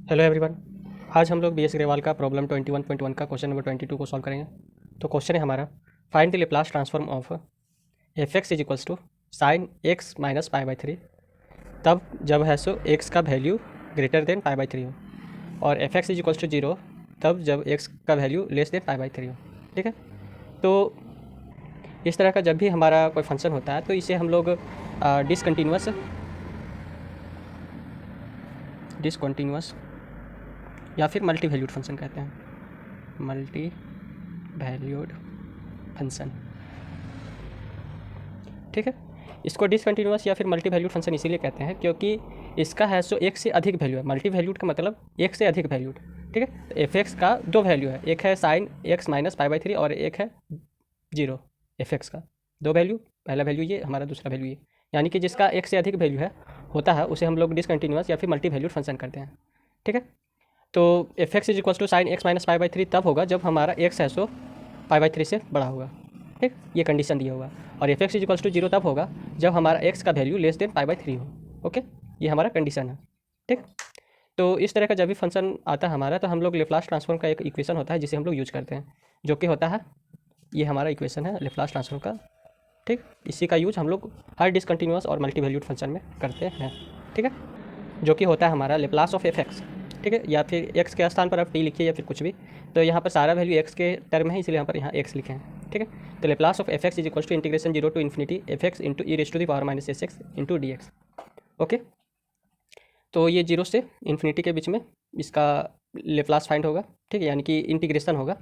Hello everyone. आज हम लोग बीएस अग्रवाल का प्रॉब्लम 21.1 का क्वेश्चन नंबर 22 को सॉल्व करेंगे। तो क्वेश्चन है हमारा, find the Laplace transform of F x is equals to sine x minus pi by three तब जब है सो एक्स का value greater than pi by three हो, और f x is equals to zero तब जब एक्स का value less than pi by three हो। ठीक है। तो इस तरह का जब भी हमारा कोई फंक्शन होता है तो इसे हम लोग डिसकंटिन्यूअस डिसकंटिन्यूअस या फिर मल्टी वैल्यूड फंक्शन कहते हैं। Multi valued function. ठीक है। इसको डिसकंटिन्यूअस या फिर मल्टी वैल्यूड फंक्शन इसीलिए कहते हैं क्योंकि इसका है सो एक से अधिक वैल्यू है। मल्टी वैल्यूड का मतलब एक से अधिक वैल्यूड। ठीक है। तो एफ एक्स का दो वैल्यू है, एक है sine x minus pi by three और एक है जीरो। एफ एक्स का दो वैल्यू, पहला वैल्यू ये, हमारा दूसरा वैल्यू ये, यानी कि जिसका एक से अधिक वैल्यू है होता है उसे हम लोग डिसकंटिन्यूअस या फिर मल्टी वैल्यूड फंक्शन करते हैं। ठीक है। तो f x is equal to sine x minus pi by three तब होगा जब हमारा एक्स है सो पाई बाई थ्री से बड़ा होगा। ठीक, ये कंडीशन दिया होगा। और f x is equals to zero तब होगा जब हमारा एक्स का value less than pi by three हो। ओके, ये हमारा कंडीशन है। ठीक। तो इस तरह का जब भी फंक्शन आता है हमारा तो हम लोग लेप्लास ट्रांसफॉर्म का एक इक्वेशन होता है जिसे हम लोग यूज करते हैं, जो कि होता है, ये हमारा इक्वेशन है लेप्लास ट्रांसफॉर्म का। ठीक, इसी का यूज हम लोग हर डिसकंटिन्यूअस और मल्टी वैल्यूड फंक्शन में करते हैं। ठीक है, जो कि होता है हमारा लेप्लास ऑफ एफ एक्स। ठीक है, या फिर एक्स के स्थान पर आप टी लिखिए या फिर कुछ भी, तो यहाँ पर सारा वैल्यू एक्स के टर्म है इसलिए यहाँ पर यहाँ एक्स लिखे हैं। ठीक है। तो Laplace of F x is equal to integration zero to infinity F x into E raise to the power minus S x into D x. Okay, तो ये जीरो से इन्फिनिटी के बीच में इसका लेप्लास फाइंड होगा। ठीक है, यानी कि इंटीग्रेशन होगा।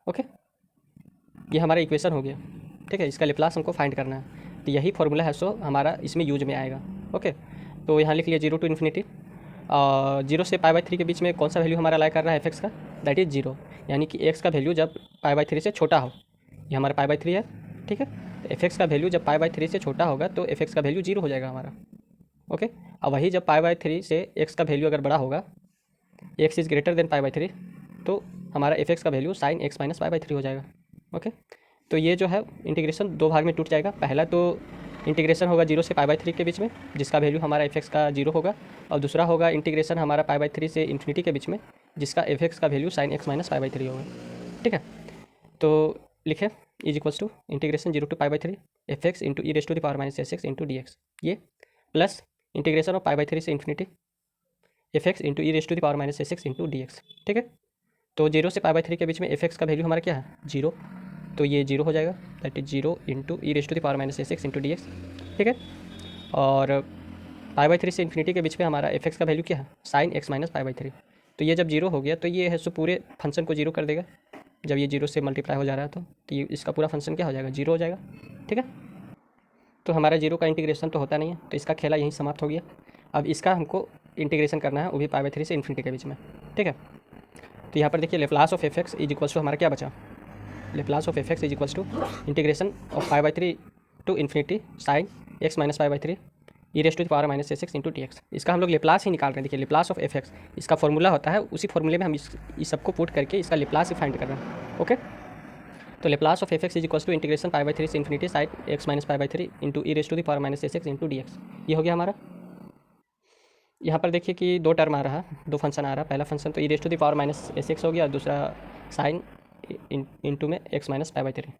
ओके, ये हमारा इक्वेशन हो गया। ठीक है, इसका लेप्लास हमको फाइंड करना है, तो यही फॉर्मूला है सो हमारा इसमें यूज में आएगा। ओके, तो यहाँ लिख लिया जीरो टू इन्फिनिटी, जीरो से पाई बाई थ्री के बीच में कौन सा वैल्यू हमारा लाई कर रहा है एफ एक्स का, दैट इज़ जीरो, यानी कि एक्स का वैल्यू जब पाई बाई थ्री से छोटा हो, ये हमारा पाई बाई थ्री है। ठीक है, तो एफ एक्स का वैल्यू जब पाई बाई थ्री से छोटा होगा तो एफ एक्स का वैल्यू जीरो हो जाएगा हमारा। ओके, और वही जब पाई बाई थ्री से एक्स का वैल्यू अगर बड़ा होगा, x is greater than pi by three, तो हमारा एफ एक्स का value sine x minus pi by three हो जाएगा। ओके, तो ये जो है इंटीग्रेशन दो भाग में टूट जाएगा। पहला तो इंटीग्रेशन होगा जीरो से पाई बाई थ्री के बीच में जिसका वैल्यू हमारा एफ एक्स का जीरो होगा, और दूसरा होगा इंटीग्रेशन हमारा पाई बाई थ्री से इन्फिनिटी के बीच में जिसका एफ एक्स का value sine x minus pi by three होगा। ठीक है, तो लिखे is equals to integration zero to pi by three F x into E raise to the power minus S x into D x, ये plus integration of pi by three से infinity F x into E raise to the power minus S x into D x. ठीक है, तो zero से पाई by three के बीच में F X का वैल्यू हमारा क्या है, जीरो, तो ये जीरो हो जाएगा, that is zero into E raise to the power minus S x into D x. ठीक है, और पाई बाई थ्री से इन्फिनिटी के बीच में हमारा एफ एक्स का वैल्यू क्या है, sine x minus pi by three, तो ये जब जीरो हो गया तो ये है सो पूरे फंक्शन को जीरो कर देगा। जब ये जीरो से मल्टीप्लाई हो जा रहा है तो ये इसका पूरा फंक्शन क्या हो जाएगा, जीरो हो जाएगा। ठीक है, तो हमारा जीरो का इंटीग्रेशन तो होता नहीं है तो इसका खेला यहीं समाप्त हो गया। अब इसका हमको इंटीग्रेशन करना है, वो भी पाई बाई थ्री से इन्फिनिटी के बीच में। ठीक है, तो यहाँ पर देखिए Laplace of F x is equals to हमारा क्या बचा, Laplace of F x is equals to integration of pi by three to infinity sine x minus pi by three e raise to the power minus S x into t x. इसका हम लोग Laplace ही निकाल रहे हैं। देखिए Laplace of F x इसका formula होता है, उसी फॉर्मूले में हम इस सबको पुट करके इसका लेप्लास ही फाइंड कर रहे हैं। ओके, तो Laplace of F x is equals to integration pi by three से infinity sine x minus pi by three into E raise to the power minus S x into D x, ये हो गया हमारा। यहाँ पर देखिए कि दो टर्म आ रहा है, दो फंक्शन आ रहा है। पहला फंक्शन तो ई raise to the power minus S x हो गया और दूसरा साइन इंटू में X minus pi by three.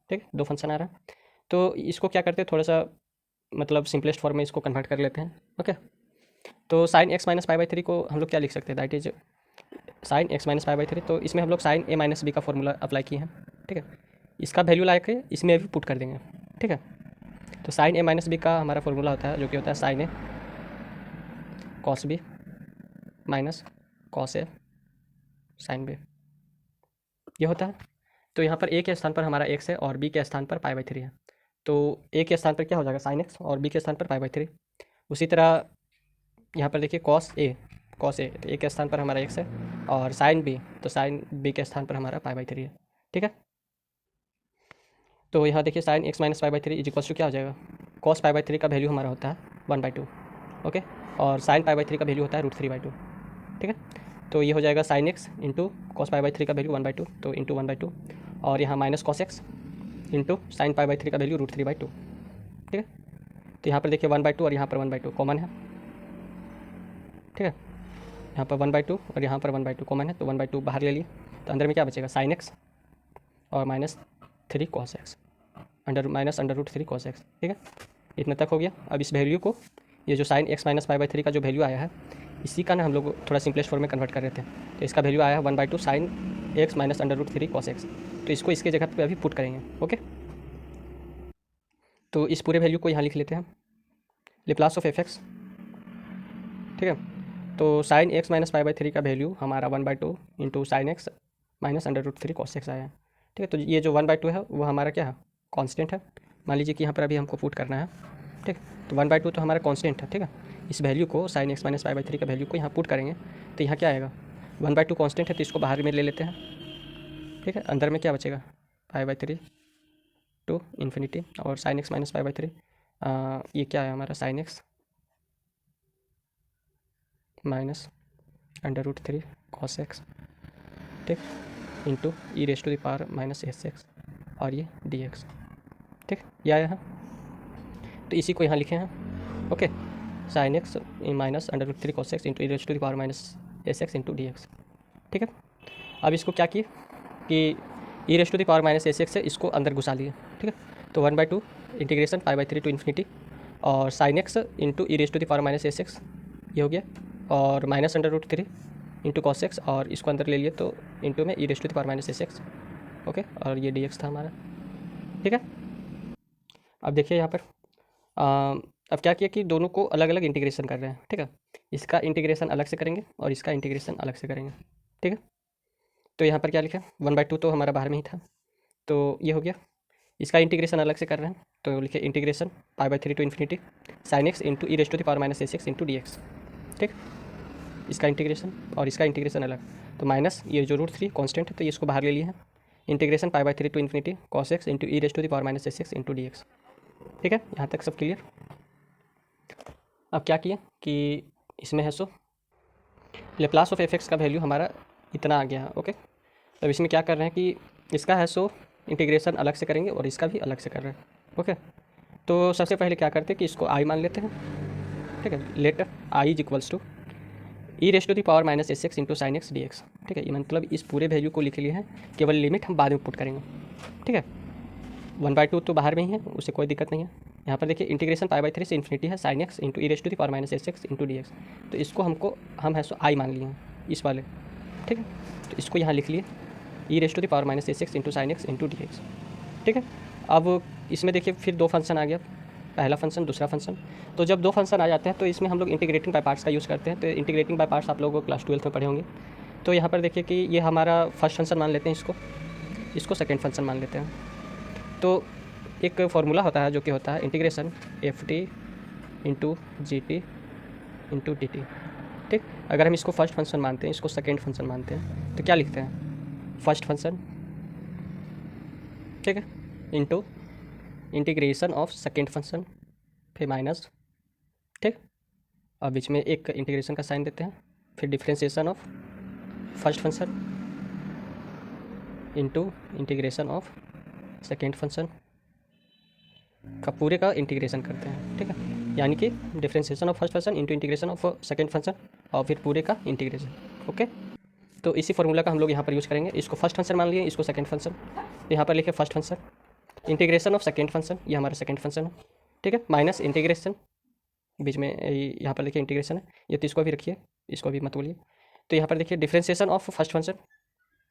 ठीक, दो फंक्शन आ रहा है। तो इसको क्या करते हैं, थोड़ा सा मतलब सिंपलेस्ट फॉर्म में इसको कन्वर्ट कर लेते हैं। ओके, तो sine x minus pi by three को हम लोग क्या लिख सकते हैं, that is sine x minus pi by three. तो इसमें हम लोग साइन ए माइनस बी का फॉर्मूला अप्लाई किए हैं। ठीक है, इसका वैल्यू ला के इसमें भी पुट कर देंगे। ठीक है, तो साइन ए माइनस बी का हमारा फॉर्मूला होता है जो कि होता है sign A cos B minus cos A sine B, ये होता है। तो यहाँ पर ए के स्थान पर हमारा एक्स है और बी के स्थान पर पाई बाई थ्री है, तो ए के स्थान पर क्या हो जाएगा साइन एक्स और बी के स्थान पर पाई बाई थ्री। उसी तरह यहाँ पर देखिए कॉस ए तो ए के स्थान पर हमारा एक्स है और साइन बी तो साइन बी के स्थान पर हमारा पाई बाई थ्री है। ठीक है, तो यहाँ देखिए sine x minus pi by three is equals to क्या हो जाएगा, कॉस पाई बाई थ्री का वैल्यू हमारा होता है वन बाई टू। ओके, और साइन पाई बाई थ्री का वैल्यू होता है रूट थ्री बाई टू। ठीक है, तो ये हो जाएगा sine x into cos pi by three का वैल्यू वन बाई टू, तो इंटू वन बाई टू, और यहाँ minus cos x into sine pi by three का value root three by two. ठीक है, तो यहाँ पर देखिए वन बाई टू और यहाँ पर वन बाई टू कॉमन है। ठीक है, यहाँ पर 1/2 और यहाँ पर 1/2 कॉमन है, तो 1/2 बाहर ले लिए, तो अंदर में क्या बचेगा, साइन एक्स और -3 cos x under root 3 cos x। ठीक है, इतना तक हो गया। अब इस वैल्यू को, ये जो साइन x माइनस पाई/3 का जो वैल्यू आया है, इसी का ना हम लोग थोड़ा सिंपलेस्ट फॉर्म में कन्वर्ट कर रहे थे, तो इसका वैल्यू आया है 1/2 sine x minus under root 3 cos x। तो इसको इसके जगह पे अभी पुट करेंगे। ओके, तो इस पूरे वैल्यू को यहाँ लिख लेते हैं, लेप्लास ऑफ एफ एक्स। ठीक है, तो साइन x माइनस पाई/3 का वैल्यू हमारा 1/2 into sine x minus under root 3 cos x आया है। ठीक है, तो ये जो 1/2 है वो हमारा क्या है, कांस्टेंट है। मान लीजिए कि यहाँ पर अभी हमको पुट करना है। ठीक, तो 1/2 तो हमारा कांस्टेंट है। ठीक है, इस वैल्यू को साइन x माइनस पाई/3 का वैल्यू को यहाँ पुट करेंगे, तो यहाँ क्या आएगा, 1/2 कांस्टेंट है तो इसको बाहर में ले लेते हैं। ठीक है, अंदर में क्या बचेगा, पाई/3 टू इन्फिनिटी, और साइन x माइनस पाई/3 ये क्या है हमारा, sine x minus under root 3 cos x। ठीक, इंटू e⁻⁻⁻s x और ये dx। ठीक, ये आया है, तो इसी को यहाँ लिखे हैं। Okay, sine x minus under root 3 cos x into e⁻⁻⁻s x into dx। ठीक है, अब इसको क्या किए कि e⁻⁻⁻s x है, इसको अंदर घुसा लिए। ठीक है, तो 1/2 इंटीग्रेशन पाई/3 टू इन्फिनिटी और sine x into e⁻⁻⁻s x ये हो गया, और minus under root 3 into cos x, और इसको अंदर ले लिए तो इंटू में e⁻⁻⁻s x। ओके, और ये dx था हमारा। ठीक है, अब देखिए यहाँ पर अब क्या किया कि दोनों को अलग अलग इंटीग्रेशन कर रहे हैं। ठीक है, इसका इंटीग्रेशन अलग से करेंगे और इसका इंटीग्रेशन अलग से करेंगे। ठीक है, तो यहाँ पर क्या लिखा, 1/2 तो हमारा बाहर में ही था, तो ये हो गया। इसका इंटीग्रेशन अलग से कर रहे हैं, तो लिखे इंटीग्रेशन पाई/3 to infinity sine x into e⁻⁻⁻s x into dx। ठीक, इसका इंटीग्रेशन और इसका इंटीग्रेशन अलग, तो माइनस ये जो रूट 3 कॉन्स्टेंट है तो ये इसको बाहर ले लिए हैं, इंटीग्रेशन पाई/3 to infinity cos x into e⁻⁻⁻s x into dx। ठीक है, यहाँ तक सब क्लियर। अब क्या किया कि इसमें है सो लेप्लास ऑफ एफ एक्स का वैल्यू हमारा इतना आ गया है। ओके, तो अब इसमें क्या कर रहे हैं कि इसका है सो इंटीग्रेशन अलग से करेंगे और इसका भी अलग से कर रहे हैं। ओके, तो सबसे पहले क्या करते हैं कि इसको आई मान लेते हैं। ठीक है, let I is equals to e⁻⁻⁻s x into sine x dx। ठीक है, ये मतलब इस पूरे वैल्यू को लिख लिए हैं, केवल लिमिट हम बाद में पुट करेंगे। ठीक है, 1/2 तो बाहर में ही है, उससे कोई दिक्कत नहीं है। यहाँ पर देखिए इंटीग्रेशन पाई/3 से इन्फिनिटी है sine x into e⁻⁻⁻s x into dx, तो इसको हम है सो आई मान लिए हैं इस वाले। ठीक है, तो इसको यहाँ लिख लिए e⁻⁻⁻s x into sine x into dx। ठीक है, अब इसमें देखिए फिर दो फंक्शन आ गया, पहला फंक्शन दूसरा फंक्शन। तो जब दो फंक्शन आ जाते हैं तो इसमें हम लोग इंटीग्रेटिंग बाय पार्ट्स का यूज़ करते हैं, तो इंटीग्रेटिंग बाय पार्ट्स आप लोग क्लास 12 में पढ़े होंगे। तो यहाँ पर देखिए कि ये हमारा फर्स्ट फंक्शन मान लेते हैं, इसको सेकेंड फंक्शन मान लेते हैं। तो एक फार्मूला होता है जो कि होता है integration ft into gt into dt। ठीक, अगर हम इसको फर्स्ट फंक्शन मानते हैं, इसको सेकेंड फंक्शन मानते हैं, तो क्या लिखते हैं, फर्स्ट फंक्शन, ठीक है, into integration of second function, फिर माइनस। ठीक, और बीच में एक इंटीग्रेशन का साइन देते हैं, फिर differentiation of first function into integration of second function का पूरे का इंटीग्रेशन करते हैं। ठीक है, यानी कि differentiation of first function into integration of second function और फिर पूरे का इंटीग्रेशन। ओके, तो इसी फॉर्मूला का हम लोग यहाँ पर यूज़ करेंगे। इसको फर्स्ट फंक्शन मान लिए, इसको सेकेंड फंक्शन, यहाँ पर लिखे first function integration of second function, ये हमारा सेकेंड फंक्शन है। ठीक है, माइनस इंटीग्रेशन, बीच में यहाँ पर देखिए इंटीग्रेशन है, ये तो इसको भी रखिए, इसको भी मत बोलिए। तो यहाँ पर देखिए डिफ्रेंशिएशन ऑफ फर्स्ट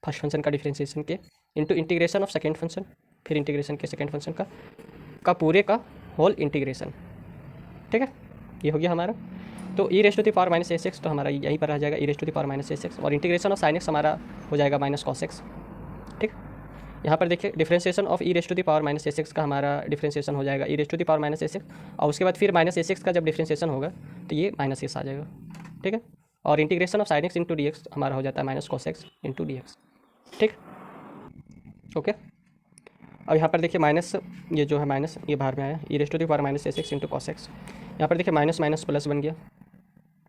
फंक्शन का डिफ्रेंशिएशन के into integration of second function, फिर इंटीग्रेशन के सेकेंड फंक्शन का पूरे का होल इंटीग्रेशन। ठीक है, ये हो गया हमारा। तो e⁻⁻s x तो हमारा यहीं पर आ जाएगा e⁻⁻s x, और इंटीग्रेशन ऑफ साइन एक्स हमारा हो जाएगा माइनस cos x। ठीक, यहाँ पर देखिए डिफ्रेंशिएशन ऑफ e⁻⁻s x का हमारा डिफ्रेंशिएशन हो जाएगा e⁻⁻s x, और उसके बाद फिर माइनस s x का जब डिफ्रेंशिएशन होगा तो ये माइनस s आ जाएगा। ठीक है, और integration of sine x into dx हमारा हो जाता है minus cos x into dx। ठीक, ओके, अब यहाँ पर देखिए माइनस, ये जो है माइनस ये बाहर में आया e⁻⁻s x into cos x, यहाँ पर देखिए माइनस माइनस प्लस बन गया।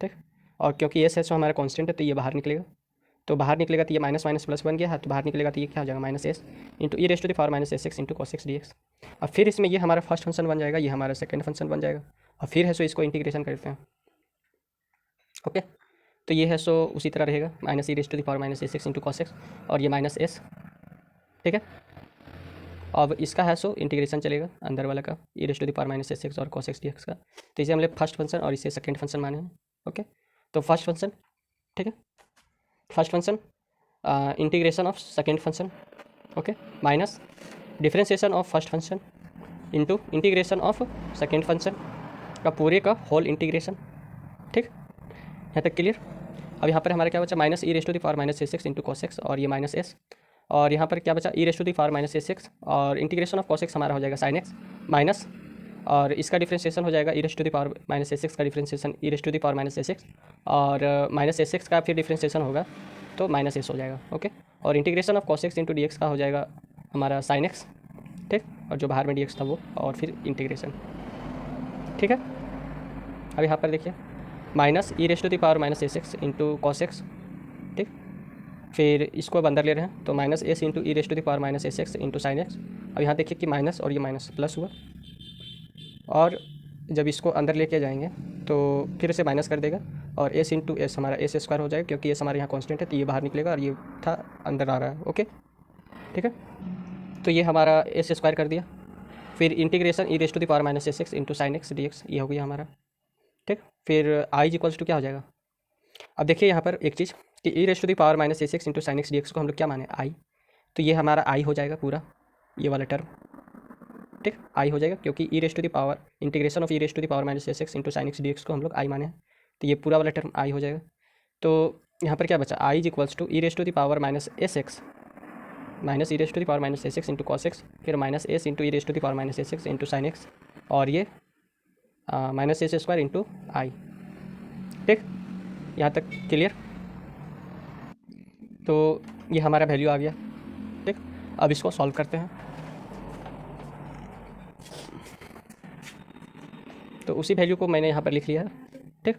ठीक, और क्योंकि s है जो हमारा कांस्टेंट है तो ये बाहर निकलेगा, तो बाहर निकलेगा तो ये माइनस माइनस प्लस बन गया है, तो बाहर निकलेगा तो ये क्या हो जाएगा minus s into e⁻⁻s x into cos x dx। और फिर इसमें ये हमारा फर्स्ट फंक्शन बन जाएगा, ये हमारा सेकेंड फंक्शन बन जाएगा, और फिर है सो इसको इंटीग्रेशन करते हैं। ओके, तो ये है सो उसी तरह रहेगा, minus E raise to the power minus S x into cos x, और ये माइनस एस, ठीक है। अब इसका है सो इंटीग्रेशन चलेगा अंदर वाला का, E raise to the power minus S x और कॉस एक्स डी एक्स का। तो इसे हम लोग फर्स्ट फंक्शन और इसे सेकेंड फंक्शन माने हैं, ओके। तो फर्स्ट फंक्शन, ठीक है, first function integration of second function, okay, minus differentiation of first function into integration of second function का पूरे का होल इंटीग्रेशन, ठीक, यहाँ तक क्लियर। अब यहाँ पर हमारा क्या बचा, minus E raise to the power minus S x into cos x, और ये माइनस एस, और यहाँ पर क्या बचा, E raise to the power minus S x, और इंटीग्रेशन ऑफ कॉस एक्स हमारा हो जाएगा साइन एक्स माइनस, और इसका डिफ्रेंसिएशन हो जाएगा E raise to the power minus S x का differentiation E raise to the power minus S x, और माइनस एस एक्स का फिर डिफ्रेंसिएशन होगा तो माइनस एस हो जाएगा, ओके। और integration of cos x into D X का हो जाएगा हमारा साइन एक्स, ठीक, और जो बाहर में डी एक्स था वो, और फिर इंटीग्रेशन, ठीक है। अब यहाँ पर देखिए minus E raise to the power minus S x into cos x, ठीक, फिर इसको अब अंदर ले रहे हैं तो minus S into E raise to the power minus S x into sine x. अब यहाँ देखिए कि माइनस और ये माइनस प्लस हुआ, और जब इसको अंदर लेके जाएंगे तो फिर से माइनस कर देगा, और एस इंटू एस हमारा एस स्क्वायर हो जाएगा, क्योंकि एस हमारे यहाँ कॉन्स्टेंट है तो ये बाहर निकलेगा और ये था अंदर आ रहा है, ओके, ठीक है। तो ये हमारा एस स्क्वायर कर दिया, फिर integration e raise to the power minus S x into sine x D x, ये हो गया हमारा, ठीक। फिर आई इक्वल्स टू क्या हो जाएगा, अब देखिए यहाँ पर एक चीज़ कि ई raise to the power minus S x into sine x D x को हम लोग क्या माने, आई, तो ये हमारा आई हो जाएगा पूरा ये वाला टर्म, ठीक, आई हो जाएगा, क्योंकि ई raise to the power integration of E raise to the power minus S x into sine x D x को हम लोग आई माने हैं, तो ये पूरा वाला टर्म आई हो जाएगा। तो यहाँ पर क्या बचा, I is equals to E raise to the power minus S X minus E raise to the power minus S x into cos X, फिर minus S into E raise to the power minus S x into sine X, और ये minus S square into I, ठीक, यहाँ तक clear. तो ये हमारा value आ गया, ठीक। अब इसको सॉल्व करते हैं, तो उसी वैल्यू को मैंने यहाँ पर लिख लिया है, ठीक।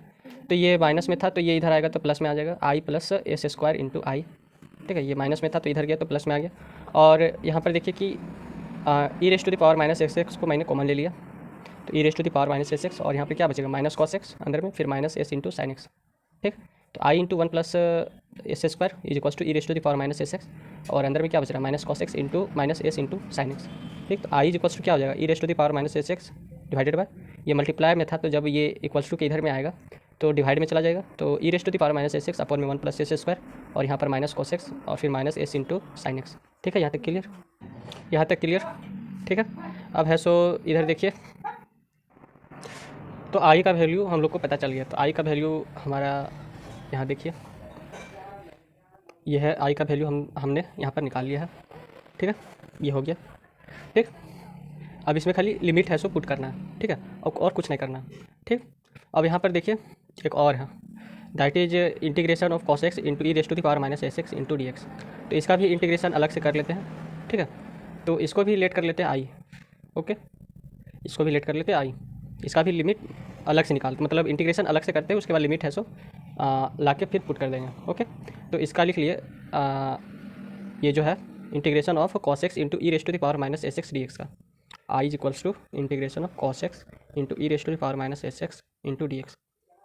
तो ये माइनस में था तो ये इधर आएगा तो प्लस में आ जाएगा, आई plus S square into I, ठीक है। ये माइनस में था तो इधर गया तो प्लस में आ गया, और यहाँ पर देखिए कि ई raise to the power minus S X को मैंने कॉमन ले लिया, तो ई raise to the power minus S x, और यहाँ पर क्या बचेगा, माइनस कॉस एक्स अंदर में, फिर minus S into sine X, ठीक। तो I into one plus S square is equals to E raise to the power minus S x, और अंदर में क्या बच रहा है, minus cos x into minus S into sine X, ठीक। तो आई इज इक्वल्स टू क्या हो जाएगा, E raise to the power minus S x divided by, ये मल्टीप्लाई में था तो जब ये इक्वल्स टू के इधर में आएगा तो डिवाइड में चला जाएगा, तो ई raise to the power minus S X upon में वन प्लस एस स्क्वायर, और यहाँ पर माइनस कॉस एक्स और फिर minus S into sine X, ठीक है। यहाँ तक क्लियर, यहाँ तक क्लियर, ठीक है। अब है सो इधर देखिए, तो आई का वैल्यू हम लोग को पता चल गया, तो आई का वैल्यू हमारा यहाँ देखिए ये है, आई का वैल्यू हमने यहाँ पर निकाल लिया है, ठीक है, ये हो गया, ठीक। अब इसमें खाली लिमिट है सो पुट करना है, ठीक है, और कुछ नहीं करना, ठीक। अब यहाँ पर देखिए एक और है, that is integration of cos x into E raise to the power minus S x into D x, तो इसका भी इंटीग्रेशन अलग से कर लेते हैं, ठीक है। तो इसको भी लेट कर लेते हैं आई, ओके, इसको भी लेट कर लेते हैं आई, इसका भी लिमिट अलग से निकालते, मतलब इंटीग्रेशन अलग से करते हैं, उसके बाद लिमिट है सो ला के फिर पुट कर देंगे, ओके। तो इसका लिख लिए ये जो है integration of cos x into E raise to the power minus S X D X का, I is equals to integration of cos x into E raise to the power minus S x into D X,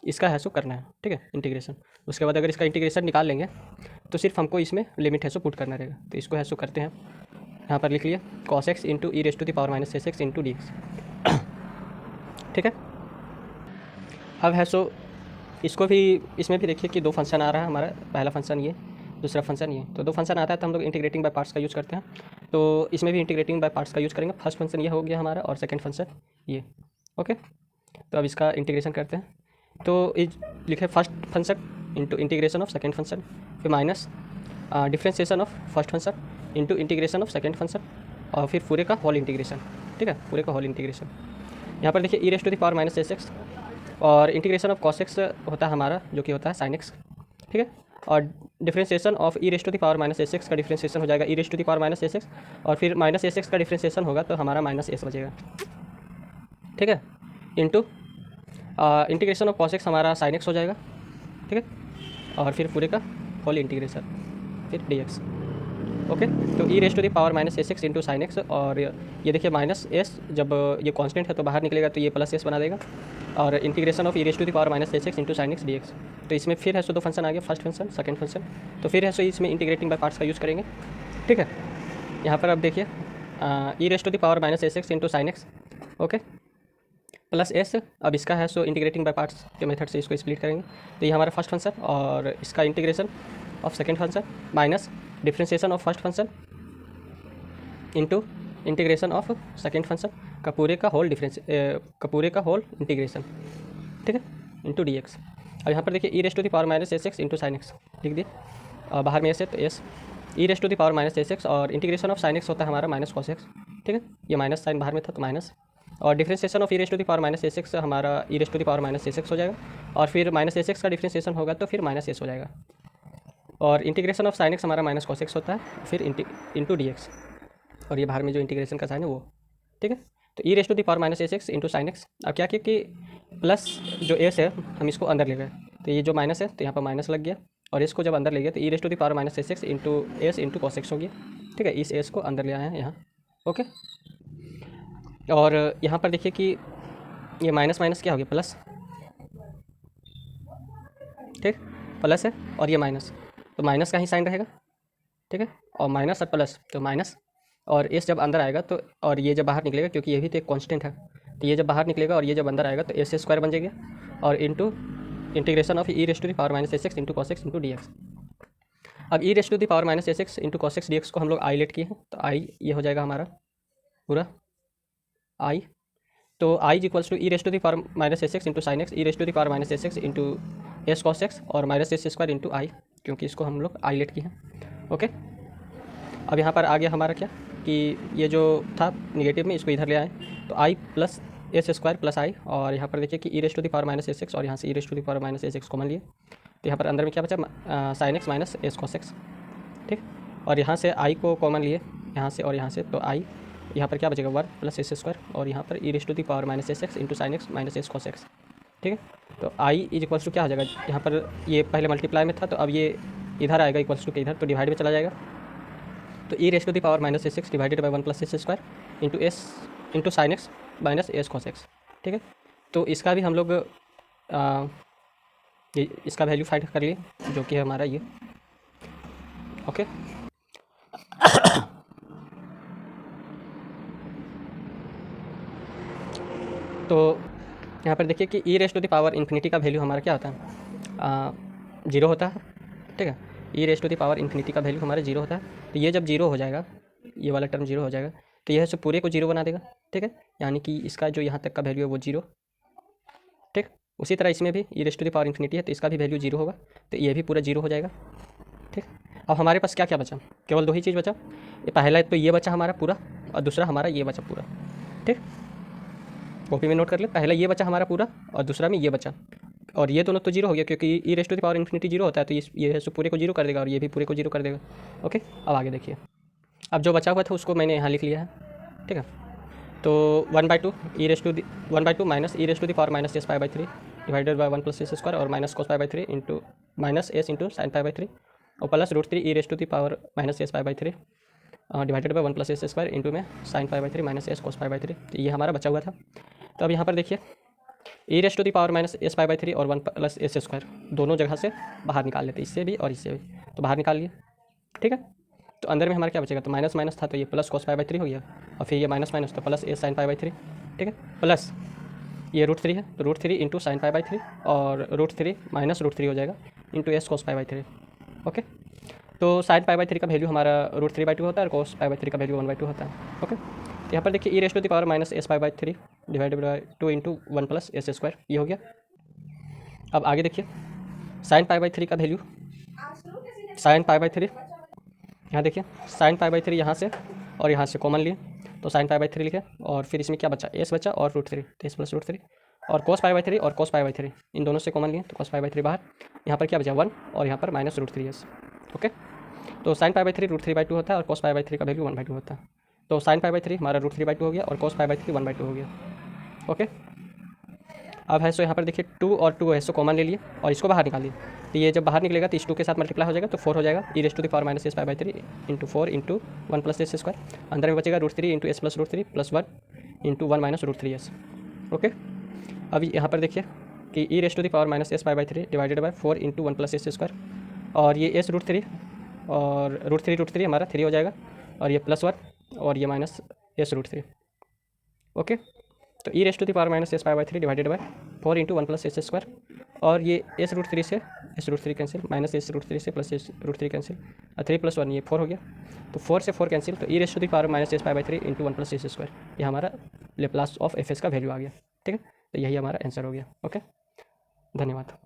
इसका है सो करना है, ठीक है, integration. उसके बाद अगर इसका इंटीग्रेशन निकाल लेंगे तो सिर्फ हमको इसमें लिमिट है सो पुट करना रहेगा, तो इसको है सो करते हैं, यहाँ पर लिख लिए cos x into E raise to the power minus S x into D x, ठीक है। अब है सो इसको भी, इसमें भी देखिए कि दो फंक्शन आ रहा है हमारा, पहला फंक्शन ये, दूसरा फंक्शन ये, तो दो फंक्शन आता है तो हम लोग इंटीग्रेटिंग बाय पार्ट्स का यूज़ करते हैं, तो इसमें भी इंटीग्रेटिंग बाय पार्ट्स का यूज़ करेंगे। फर्स्ट फंक्शन ये हो गया हमारा और सेकंड फंक्शन ये, ओके। तो अब इसका इंटीग्रेशन करते हैं, तो इज लिखे first function into integration of second function, फिर minus differentiation of first function into integration of second function, और फिर पूरे का होल इंटीग्रेशन, ठीक है, पूरे का होल इंटीग्रेशन। यहाँ पर देखिए ई raise to the power minus S x, और इंटीग्रेशन ऑफ कॉस एक्स होता है हमारा जो कि होता है साइन एक्स, ठीक है, और differentiation of E raise to the power minus S x का डिफ्रेंसिएशन हो जाएगा E raise to the power minus S x, और फिर माइनस एस एक्स का डिफ्रेंसिएशन होगा तो हमारा माइनस एस बचेगा, ठीक है, into integration of cos X हमारा साइन एक्स हो जाएगा, ठीक है, और फिर पूरे का होल इंटीग्रेशन, फिर डी एक्स, ओके, तो ई raise to the power minus S x into sine X, और ये देखिए माइनस एस, जब ये कांस्टेंट है तो बाहर निकलेगा तो ये प्लस एस बना देगा, और integration of E raise to the power minus S x into sine x D x. तो इसमें फिर है सो दो फंक्शन आ गया, फर्स्ट फंक्शन सेकंड फंक्शन, तो फिर है सो इसमें इंटीग्रेटिंग बाय पार्ट्स का यूज़ करेंगे। ठीक है, यहाँ पर अब देखिए ई raise to the power minus S x into sine X, okay, plus S, अब इसका है सो इंटीग्रेटिंग बाय पार्ट्स के मेथड से इसको स्प्लिट करेंगे। तो ये हमारा फर्स्ट फंक्शन और इसका integration of second function minus differentiation of first function into integration of second function का पूरे का होल इंटीग्रेशन, ठीक है, इंटू डी एक्स। अब यहाँ पर देखिए ई raise to the power minus S x into sine X लिख दिए, और बाहर में एस है तो S, E raise to the power minus S x, और इंटीग्रेशन ऑफ साइन एक्स होता है हमारा माइनस कॉस एक्स, ठीक है, ये माइनस साइन बाहर में था तो माइनस, और differentiation of E raise to the power minus S x हमारा e raise to the power minus S x हो जाएगा, और फिर माइनस एस एक्स का डिफ्रेंशिएशन होगा तो फिर माइनस एस हो जाएगा, और इंटीग्रेशन ऑफ साइन एक्स हमारा माइनस कॉस एक्स होता है, फिर इंटू डी एक्स, और ये बाहर में जो इंटीग्रेशन का साइन है वो, ठीक है। तो ई raise to the power minus S x into sine x, अब क्या किया कि प्लस जो एस है हम इसको अंदर ले गए, तो ये जो माइनस है तो यहाँ पर माइनस लग गया, और इसको जब अंदर ले गया तो ई raise to the power minus S x into cos x हो गया, ठीक है, इस एस को अंदर ले आए हैं यहाँ, ओके। और यहाँ पर देखिए कि ये माइनस माइनस क्या हो गया, प्लस, ठीक, प्लस है और ये माइनस, तो माइनस का ही साइन रहेगा, ठीक है, और माइनस और प्लस तो माइनस, और एस जब अंदर आएगा तो, और ये जब बाहर निकलेगा क्योंकि ये भी तो एक कांस्टेंट है, तो ये जब बाहर निकलेगा और ये जब अंदर आएगा तो एस स्क्वायर बन जाएगा, और into integration of E raise to the power minus S x into cos x into D x. अब e raise to the power minus S x into cos x D x को हम लोग I let किए हैं, तो आई ये हो जाएगा हमारा पूरा आई, तो I is equals to E raise to the power minus S x into sine x, e raise to the power minus S x into s cos x, और minus S square into I, क्योंकि इसको हम लोग I let किए हैं, okay. अब यहाँ पर आ गया हमारा क्या कि ये जो था निगेटिव में इसको इधर ले आए, तो I plus S square plus I, और यहाँ पर देखिए कि ई raise to the power minus S x, और यहाँ से e raise to the power minus S x common लिए, तो यहाँ पर अंदर में क्या बचा, sine x minus s cos x, ठीक, और यहाँ से आई को कॉमन लिए यहाँ से और यहाँ से, तो आई यहाँ पर क्या बचेगा 1 प्लस एस स्क्वायर, और यहाँ पर e raise to the power minus S x into sine x minus s cos x, ठीक है। तो आई इज इक्वल्स टू क्या हो जाएगा, यहाँ पर ये पहले मल्टीप्लाई में था तो अब ये इधर आएगा इक्वल्स टू के इधर, तो डिवाइड में चला जाएगा, तो ई raise to the power minus S x divided by 1 plus S square into s into sine x minus s cos x, ठीक है। तो इसका भी हम लोग इसका वैल्यू फाइंड कर लिए, जो कि है हमारा ये, ओके। तो यहाँ पर देखिए कि ई raise to the power infinity का वैल्यू हमारा क्या होता है, 0 होता है, ठीक है, e raise to the power infinity का वैल्यू हमारा 0 होता है, तो ये जब 0 हो जाएगा, ये वाला टर्म 0 हो जाएगा, तो यह से पूरे को 0 बना देगा, ठीक है, यानी कि इसका जो यहाँ तक का वैल्यू है वो 0, ठीक। उसी तरह इसमें भी e raise to the power infinity है तो इसका भी वैल्यू 0 होगा, तो ये भी पूरा 0 हो जाएगा, ठीक। अब हमारे पास क्या क्या बचा, केवल 2 ही चीज़ बचा, ये पहला तो ये बचा हमारा पूरा, और दूसरा हमारा ये बचा पूरा, ठीक, कॉपी में नोट कर ले, पहला ये बचा हमारा पूरा और दूसरा में ये बचा, और ये दोनों तो 0 हो गया क्योंकि ई raise to the power infinity 0 होता है, तो ये पूरे को 0 कर देगा और ये भी पूरे को 0 कर देगा, ओके। अब आगे देखिए, अब जो बचा हुआ था उसको मैंने यहाँ लिख लिया है, ठीक है, तो 1/2 e raise to 1/2 minus E raise to the power minus s pi by 3 divided by 1 plus S square, और minus cos pi by 3 into minus S into sine pi by 3, और plus √3 e raise to the power minus s pi by 3 divided by 1 plus S square into में sine pi by 3 minus s cos pi by 3, तो ये हमारा बचा हुआ था। तो अब यहाँ पर देखिए ई raise to the power minus s pi by 3 और 1 प्लस एस स्क्वायर दोनों जगह से बाहर निकाल लेते, इससे भी और इससे भी, तो बाहर निकाल लिए, ठीक है। तो अंदर में हमारा क्या बचेगा, तो माइनस माइनस था तो ये प्लस कॉस पाई बाई 3 हो गया, और फिर ये माइनस माइनस तो plus S sign pi by 3, ठीक है, प्लस ये √3 है तो √3 इंटू साइन पाई बाई 3, और √3 माइनस √3 हो जाएगा into s cos pi by 3, okay. तो साइन पाई बाई 3 का वैल्यू हमारा √3/2 होता है और कॉस पाई बाई 3 का वैल्यू 1/2 होता है, ओके। तो यहाँ पर देखिए ई raise to the power minus s pi by 3 divided by 2 into 1 plus S square, ये हो गया। अब आगे देखिए साइन पाई बाई 3 का वैल्यू, साइन पाई बाई 3, यहाँ देखिए साइन पाई बाई 3 यहाँ से और यहाँ से कॉमन लिए, तो साइन पाई बाई 3 लिखे, और फिर इसमें क्या बचा, एस बचा और √3, तो एस प्लस √3, और कॉस पाई बाई 3 और कॉस पाई बाई 3 इन दोनों से कॉमन लिए, तो कॉस पाई बाई 3 बाहर, यहाँ पर क्या बचा 1 और यहाँ पर माइनस √3 एस, ओके। तो साइन पाई बाई 3 √3/2 होता है और कॉस पाई बाई 3 का वैल्यू 1/2 होता है, तो साइन पाई बाई 3 हमारा √3/2 हो गया और कॉस पाई बाई 3 1/2 हो गया, ओके। अब है सो यहाँ पर देखिए 2 और 2 है सो कॉमन ले लिए और इसको बाहर निकालिए। तो ये जब बाहर निकलेगा तो इस 2 के साथ मल्टीप्लाई हो जाएगा तो 4 हो जाएगा। E raised to the power minus s pi by 3 into 4 into 1 plus S square. अंदर में बचेगा √3 into s plus √3 plus 1 into 1 minus √3s। Okay, अब यहाँ पर देखिए कि e raised to the power minus s pi by 3 divided by 4 into 1 plus S square, और ये एस √3 और √3 हमारा 3 हो जाएगा, और ये प्लस 1 और ये माइनस एस √3। ओके, तो e raised to the power minus s pi by 3 divided by 4 into 1 plus S square, और ये एस √3 से एस √3 कैंसिल, माइनस एस √3 से प्लस एस √3 कैंसिल, 3 प्लस 1 ये 4 हो गया, तो 4 से 4 कैंसिल, तो e raised to the power minus s pi by 3 into 1 plus S square, ये हमारा लेप्लास ऑफ एफ एस का वैल्यू आ गया। ठीक है, तो यही हमारा आंसर हो गया। ओके, धन्यवाद।